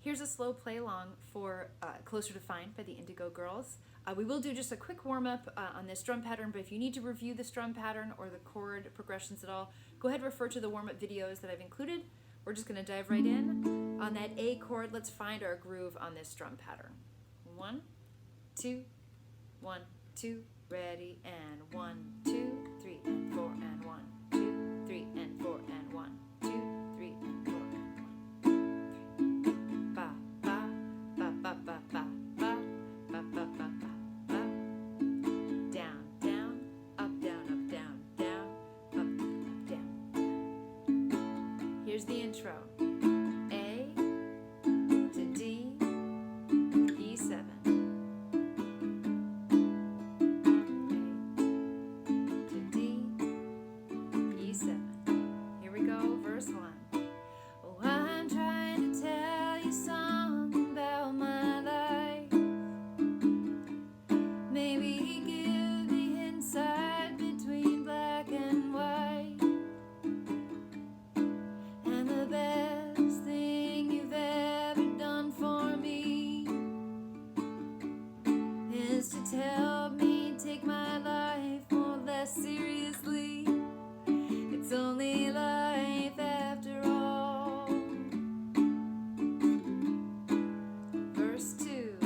Here's a slow play along for Closer to Find by the Indigo Girls. We will do just a quick warm-up on this drum pattern, but if you need to review this drum pattern or the chord progressions at all, go ahead and refer to the warm-up videos that I've included. We're just going to dive right in. On that A chord, let's find our groove on this drum pattern. 1, 2, 1, 2, ready, and 1, 2, 3, and 4, and 1, 2, 3, and 4, and 1, 2, 3, and 4, and 1, 3. Ba, ba, ba, ba, ba, ba, ba, ba, ba, ba, ba, ba. Down, down, up, down, up, down, down, up, down, up, down. Here's the intro. A to D, E7. Verse 1. Oh, I'm trying to tell you something about my life. Maybe give the insight between black and white. And the best thing you've ever done for me is to tell me take my life more or less seriously. It's only life after all. Verse 2.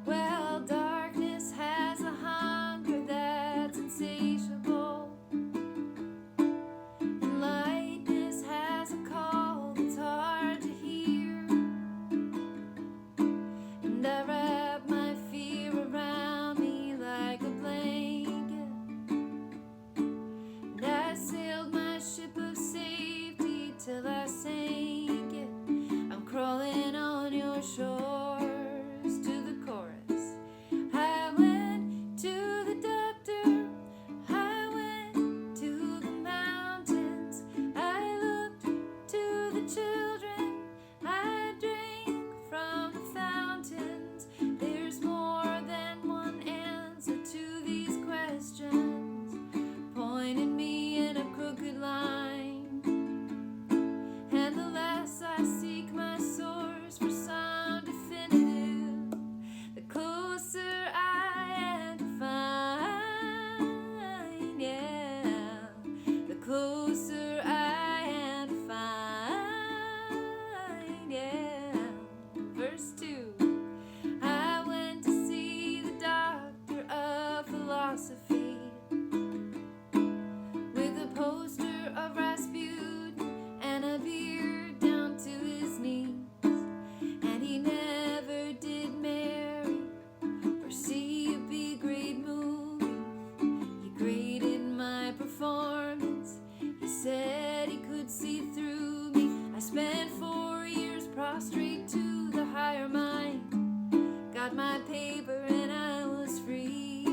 Well, darkness has a hunger that's insatiable, and lightness has a call that's hard to hear. And I wrap my fear around me like a blanket, and I sailed my ship of safety till I sank it. I'm crawling on your shores to the chorus. I went to the doctor, I went to the mountains, I looked to the children, I drank from the fountains. There's more than one answer to these questions, pointing me in a crooked line. And the less I seek my source for some definitive, the closer I am to find, yeah, the closer I am to find, yeah. Verse 2. I went to see the doctor of philosophy with a poster of Rasputin and a beard down to his knees. And he never did marry or see a B-grade movie. He graded my performance. He said he could see through me. I spent 4 years prostrate to the higher mind. Got my paper and I was free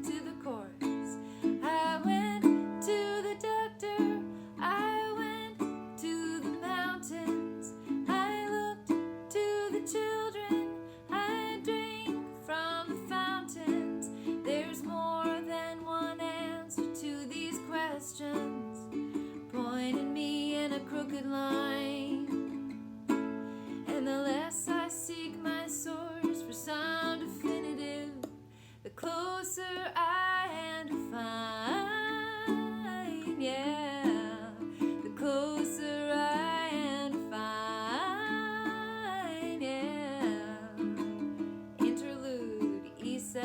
to the chorus. I went to the doctor, I went to the mountains, I looked to the children, I drank from the fountains. There's more than one answer to these questions, pointing me in a crooked line. And the less I seek my source for some definitive, the closer I am to find, yeah, the closer I am to find, yeah. Interlude, E7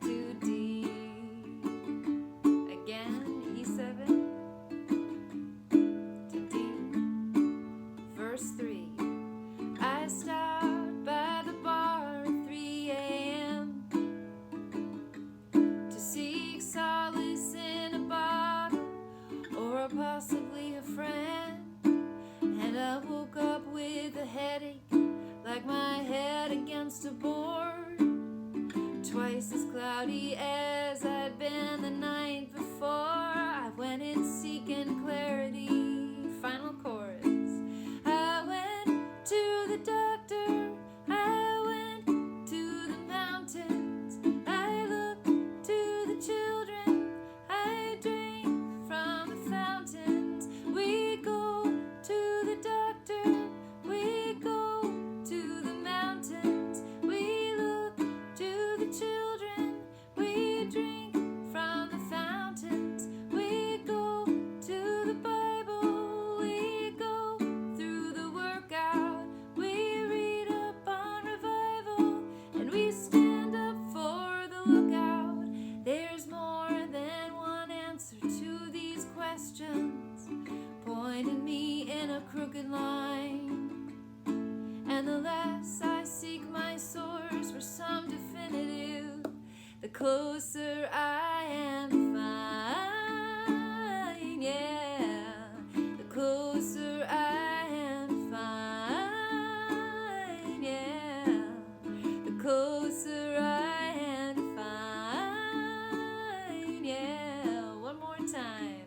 to D. Again, E7 to D. Verse 3. I stopped by the bar at 3 a.m. to seek solace in a bottle or possibly a friend. And I woke up with a headache, like my head against a board, twice as cloudy as I'd been the night before. I went in seeking clarity. Final chorus. I went to the doctor, I went to the mountains, I looked to the children, I drank from the fountains. We go to the doctor, closer I am to find, yeah, the closer I am to find, yeah, the closer I am to find, yeah, one more time,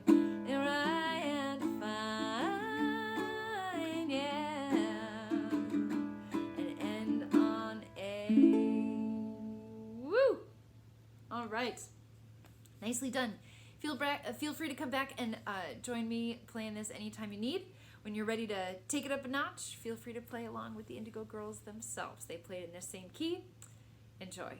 there I am to find, yeah, and end on A. Woo! All right, nicely done. Feel free to come back and join me playing this anytime you need. When you're ready to take it up a notch, feel free to play along with the Indigo girls themselves. They play it in the same key. Enjoy.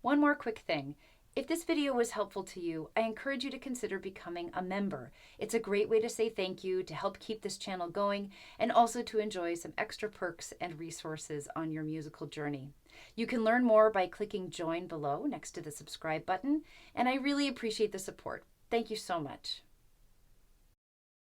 One more quick thing. If this video was helpful to you, I encourage you to consider becoming a member. It's a great way to say thank you, to help keep this channel going, and also to enjoy some extra perks and resources on your musical journey. You can learn more by clicking join below next to the subscribe button, and I really appreciate the support. Thank you so much.